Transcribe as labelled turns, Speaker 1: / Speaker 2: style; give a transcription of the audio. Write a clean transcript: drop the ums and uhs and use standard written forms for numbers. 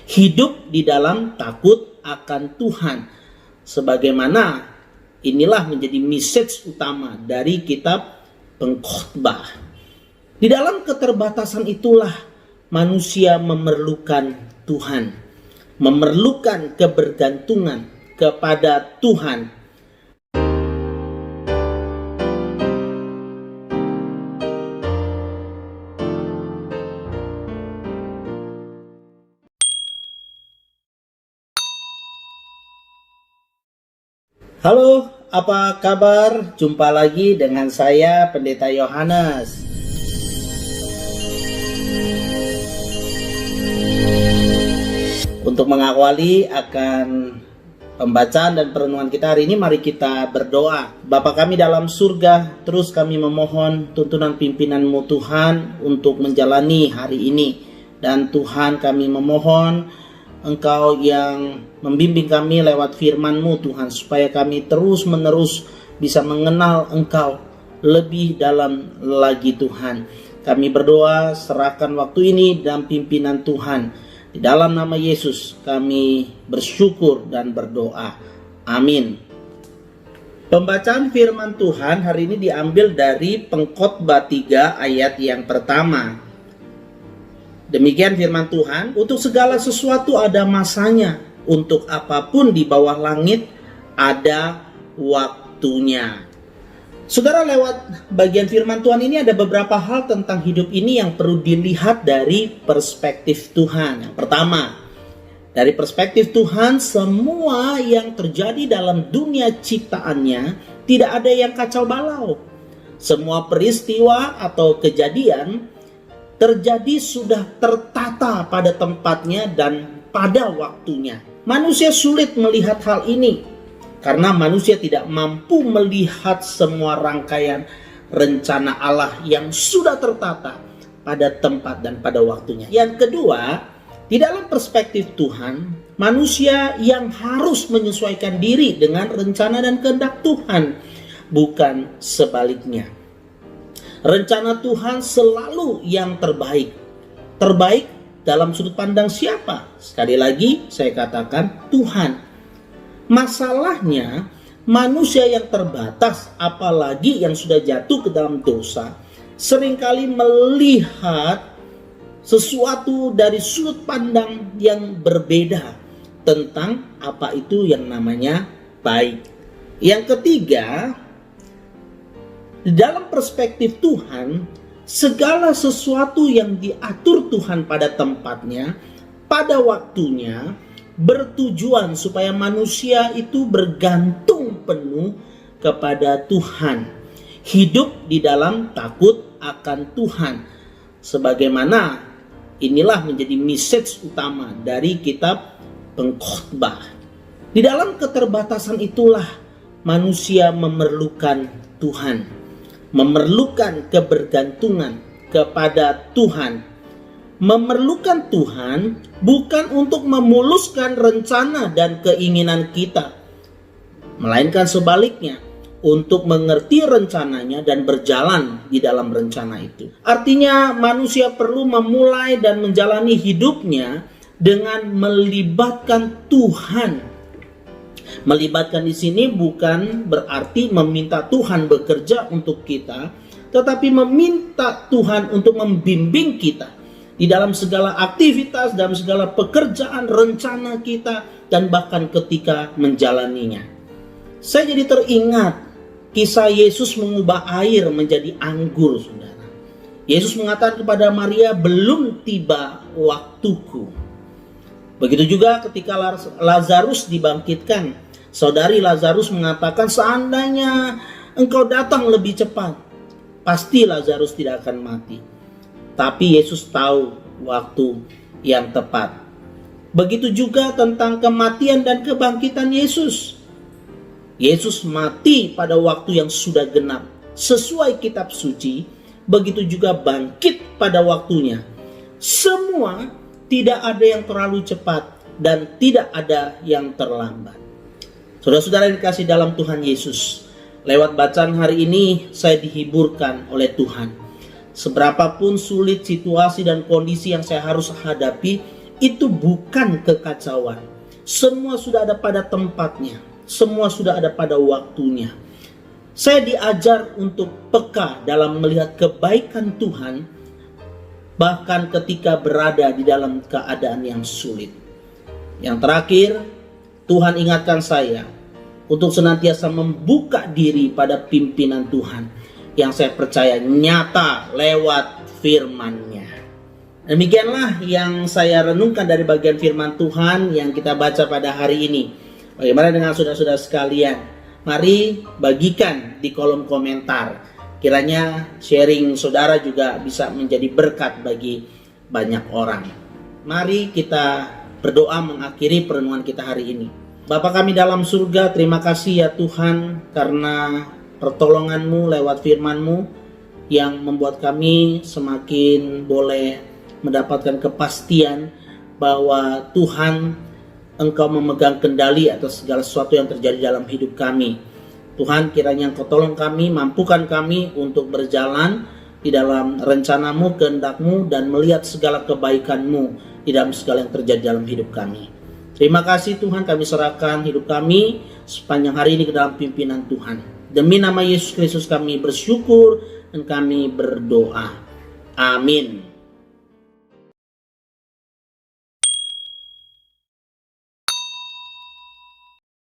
Speaker 1: Hidup di dalam takut akan Tuhan. Sebagaimana inilah menjadi message utama dari kitab Pengkhotbah. Di dalam keterbatasan itulah manusia memerlukan Tuhan, memerlukan kebergantungan kepada Tuhan. Halo, apa kabar? Jumpa lagi dengan saya, Pendeta Yohanes. Untuk mengawali akan pembacaan dan perenungan kita hari ini, mari kita berdoa. Bapa kami dalam surga, terus kami memohon tuntunan pimpinan-Mu Tuhan untuk menjalani hari ini. Dan Tuhan, kami memohon Engkau yang membimbing kami lewat firman-Mu Tuhan, supaya kami terus-menerus bisa mengenal Engkau lebih dalam lagi Tuhan. Kami berdoa, serahkan waktu ini dalam pimpinan Tuhan. Di dalam nama Yesus kami bersyukur dan berdoa. Amin. Pembacaan firman Tuhan hari ini diambil dari Pengkhotbah 3 ayat yang pertama. Demikian firman Tuhan, untuk segala sesuatu ada masanya, untuk apapun di bawah langit ada waktunya. Saudara, lewat bagian firman Tuhan ini ada beberapa hal tentang hidup ini yang perlu dilihat dari perspektif Tuhan. Yang pertama, dari perspektif Tuhan, semua yang terjadi dalam dunia ciptaannya tidak ada yang kacau balau. Semua peristiwa atau kejadian terjadi sudah tertata pada tempatnya dan pada waktunya. Manusia sulit melihat hal ini karena manusia tidak mampu melihat semua rangkaian rencana Allah yang sudah tertata pada tempat dan pada waktunya. Yang kedua, di dalam perspektif Tuhan, manusia yang harus menyesuaikan diri dengan rencana dan kehendak Tuhan, bukan sebaliknya. Rencana Tuhan selalu yang terbaik. Terbaik dalam sudut pandang siapa? Sekali lagi saya katakan Tuhan. Masalahnya manusia yang terbatas, apalagi yang sudah jatuh ke dalam dosa, seringkali melihat sesuatu dari sudut pandang yang berbeda tentang apa itu yang namanya baik. Yang ketiga, di dalam perspektif Tuhan, segala sesuatu yang diatur Tuhan pada tempatnya, pada waktunya, bertujuan supaya manusia itu bergantung penuh kepada Tuhan. Hidup di dalam takut akan Tuhan. Sebagaimana inilah menjadi message utama dari kitab Pengkhotbah. Di dalam keterbatasan itulah manusia memerlukan Tuhan, memerlukan kebergantungan kepada Tuhan. Memerlukan Tuhan bukan untuk memuluskan rencana dan keinginan kita, melainkan sebaliknya, untuk mengerti rencananya dan berjalan di dalam rencana itu. Artinya manusia perlu memulai dan menjalani hidupnya dengan melibatkan Tuhan. Melibatkan di sini bukan berarti meminta Tuhan bekerja untuk kita, tetapi meminta Tuhan untuk membimbing kita di dalam segala aktivitas, dalam segala pekerjaan, rencana kita, dan bahkan ketika menjalaninya. Saya jadi teringat kisah Yesus mengubah air menjadi anggur, saudara. Yesus mengatakan kepada Maria, belum tiba waktuku. Begitu juga ketika Lazarus dibangkitkan, saudari Lazarus mengatakan, seandainya engkau datang lebih cepat, pasti Lazarus tidak akan mati. Tapi Yesus tahu waktu yang tepat. Begitu juga tentang kematian dan kebangkitan Yesus. Yesus mati pada waktu yang sudah genap, sesuai kitab suci. Begitu juga bangkit pada waktunya. Semua tidak ada yang terlalu cepat dan tidak ada yang terlambat. Saudara-saudara yang dikasih dalam Tuhan Yesus, lewat bacaan hari ini saya dihiburkan oleh Tuhan. Seberapapun sulit situasi dan kondisi yang saya harus hadapi, itu bukan kekacauan. Semua sudah ada pada tempatnya, semua sudah ada pada waktunya. Saya diajar untuk peka dalam melihat kebaikan Tuhan, bahkan ketika berada di dalam keadaan yang sulit. Yang terakhir, Tuhan ingatkan saya untuk senantiasa membuka diri pada pimpinan Tuhan yang saya percaya nyata lewat firman-Nya. Demikianlah yang saya renungkan dari bagian firman Tuhan yang kita baca pada hari ini. Bagaimana dengan saudara-saudara sekalian? Mari bagikan di kolom komentar. Kiranya sharing saudara juga bisa menjadi berkat bagi banyak orang. Mari kita berdoa mengakhiri perenungan kita hari ini. Bapa kami dalam surga, terima kasih ya Tuhan karena pertolongan-Mu lewat firman-Mu yang membuat kami semakin boleh mendapatkan kepastian bahwa Tuhan, Engkau memegang kendali atas segala sesuatu yang terjadi dalam hidup kami. Tuhan, kiranya Engkau tolong kami, mampukan kami untuk berjalan di dalam rencana-Mu, kehendak-Mu, dan melihat segala kebaikan-Mu di dalam segala yang terjadi dalam hidup kami. Terima kasih Tuhan, kami serahkan hidup kami sepanjang hari ini ke dalam pimpinan Tuhan. Demi nama Yesus Kristus kami bersyukur dan kami berdoa. Amin.